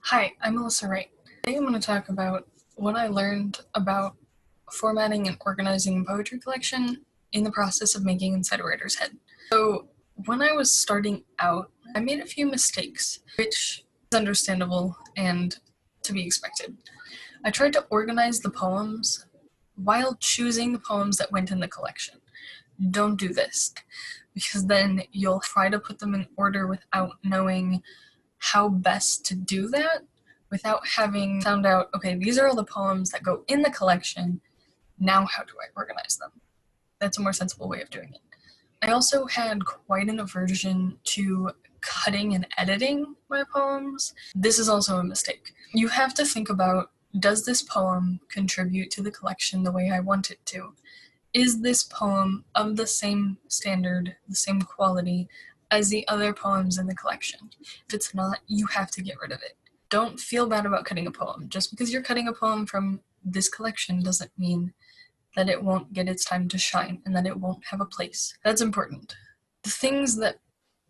Hi, I'm Melissa Wright. Today I'm going to talk about what I learned about formatting and organizing a poetry collection in the process of making Inside a Writer's Head. So when I was starting out, I made a few mistakes, which is understandable and to be expected. I tried to organize the poems while choosing the poems that went in the collection. Don't do this, because then you'll try to put them in order without knowing how best to do that, without having found out, okay, these are all the poems that go in the collection, now how do I organize them? That's a more sensible way of doing it. I also had quite an aversion to cutting and editing my poems. This is also a mistake. You have to think about, does this poem contribute to the collection the way I want it to? Is this poem of the same standard, the same quality as the other poems in the collection? If it's not, you have to get rid of it. Don't feel bad about cutting a poem. Just because you're cutting a poem from this collection doesn't mean that it won't get its time to shine and that it won't have a place. That's important. The things that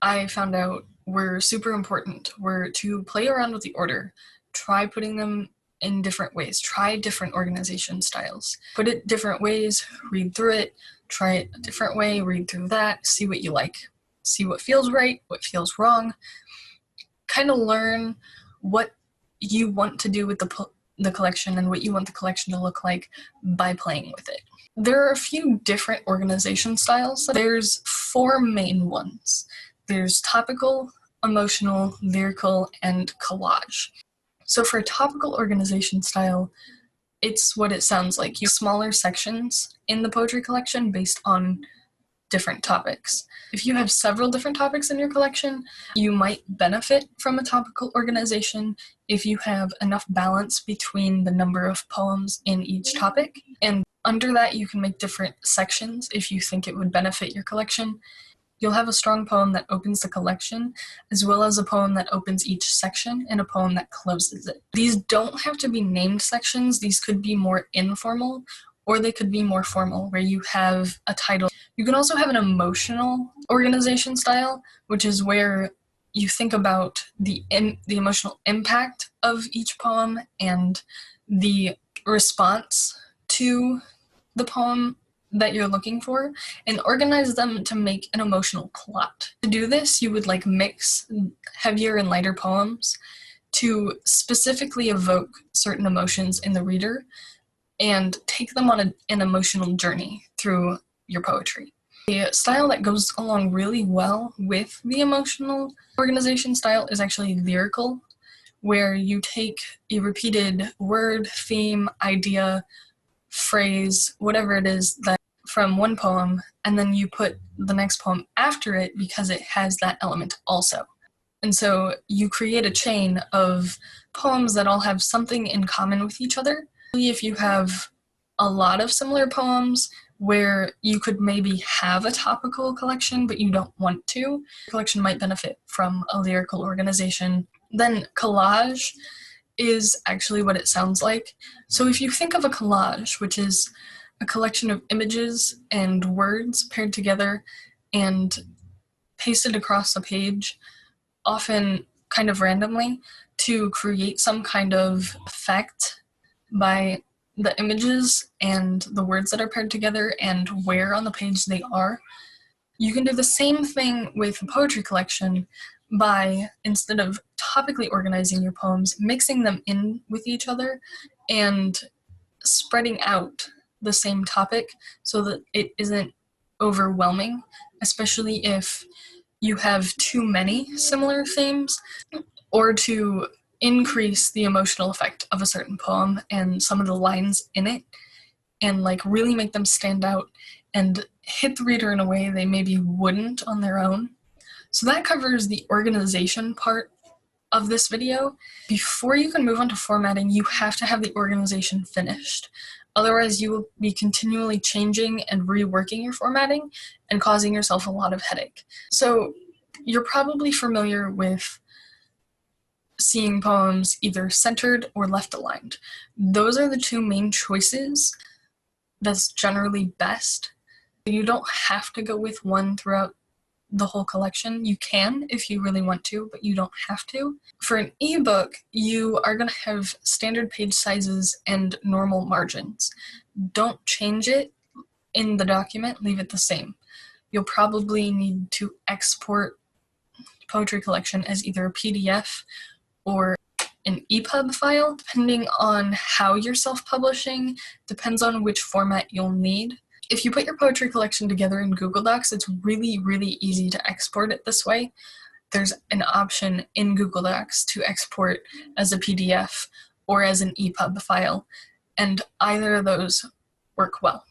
I found out were super important were to play around with the order, try putting them in different ways, try different organization styles, put it different ways, read through it, try it a different way, read through that, see what you like, see what feels right, what feels wrong, kind of learn what you want to do with the collection and what you want the collection to look like by playing with it. There are a few different organization styles. There's 4 main ones. There's topical, emotional, lyrical, and collage. So for a topical organization style, it's what it sounds like. You have smaller sections in the poetry collection based on different topics. If you have several different topics in your collection, you might benefit from a topical organization if you have enough balance between the number of poems in each topic. And under that, you can make different sections if you think it would benefit your collection. You'll have a strong poem that opens the collection, as well as a poem that opens each section and a poem that closes it. These don't have to be named sections. These could be more informal, or they could be more formal, where you have a title. You can also have an emotional organization style, which is where you think about the emotional impact of each poem and the response to the poem that you're looking for, and organize them to make an emotional plot. To do this, you would mix heavier and lighter poems to specifically evoke certain emotions in the reader and take them on an emotional journey through your poetry. A style that goes along really well with the emotional organization style is actually lyrical, where you take a repeated word, theme, idea, phrase, whatever it is that from one poem, and then you put the next poem after it because it has that element also. And so you create a chain of poems that all have something in common with each other. If you have a lot of similar poems where you could maybe have a topical collection but you don't want to, your collection might benefit from a lyrical organization. Then collage is actually what it sounds like. So if you think of a collage, which is a collection of images and words paired together and pasted across a page, often kind of randomly, to create some kind of effect by the images and the words that are paired together and where on the page they are, you can do the same thing with a poetry collection by, instead of topically organizing your poems, mixing them in with each other and spreading out the same topic so that it isn't overwhelming, especially if you have too many similar themes, or to increase the emotional effect of a certain poem and some of the lines in it and really make them stand out and hit the reader in a way they maybe wouldn't on their own. So that covers the organization part of this video. Before you can move on to formatting, you have to have the organization finished. Otherwise, you will be continually changing and reworking your formatting and causing yourself a lot of headache. So you're probably familiar with seeing poems either centered or left aligned. Those are the 2 main choices that's generally best. You don't have to go with one throughout the whole collection. You can if you really want to, but you don't have to. For an ebook, you are going to have standard page sizes and normal margins. Don't change it in the document, leave it the same. You'll probably need to export poetry collection as either a PDF or an EPUB file, depending on how you're self-publishing, depends on which format you'll need. If you put your poetry collection together in Google Docs, it's really, really easy to export it this way. There's an option in Google Docs to export as a PDF or as an EPUB file, and either of those work well.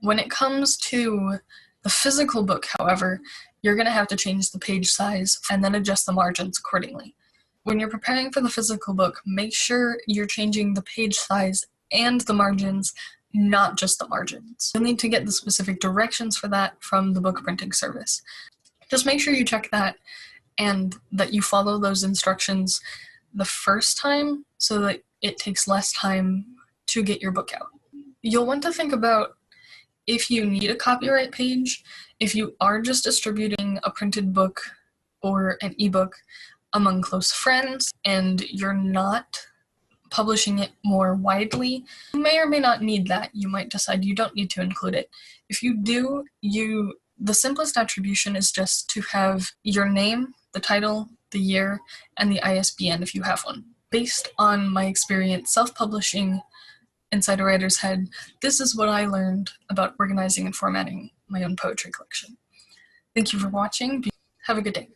When it comes to the physical book, however, you're going to have to change the page size and then adjust the margins accordingly. When you're preparing for the physical book, make sure you're changing the page size and the margins, not just the margins. You'll need to get the specific directions for that from the book printing service. Just make sure you check that and that you follow those instructions the first time so that it takes less time to get your book out. You'll want to think about if you need a copyright page, if you are just distributing a printed book or an ebook among close friends and you're not publishing it more widely, you may or may not need that. You might decide you don't need to include it. If you do, the simplest attribution is just to have your name, the title, the year, and the ISBN if you have one. Based on my experience self-publishing Inside a Writer's Head, this is what I learned about organizing and formatting my own poetry collection. Thank you for watching. Have a good day.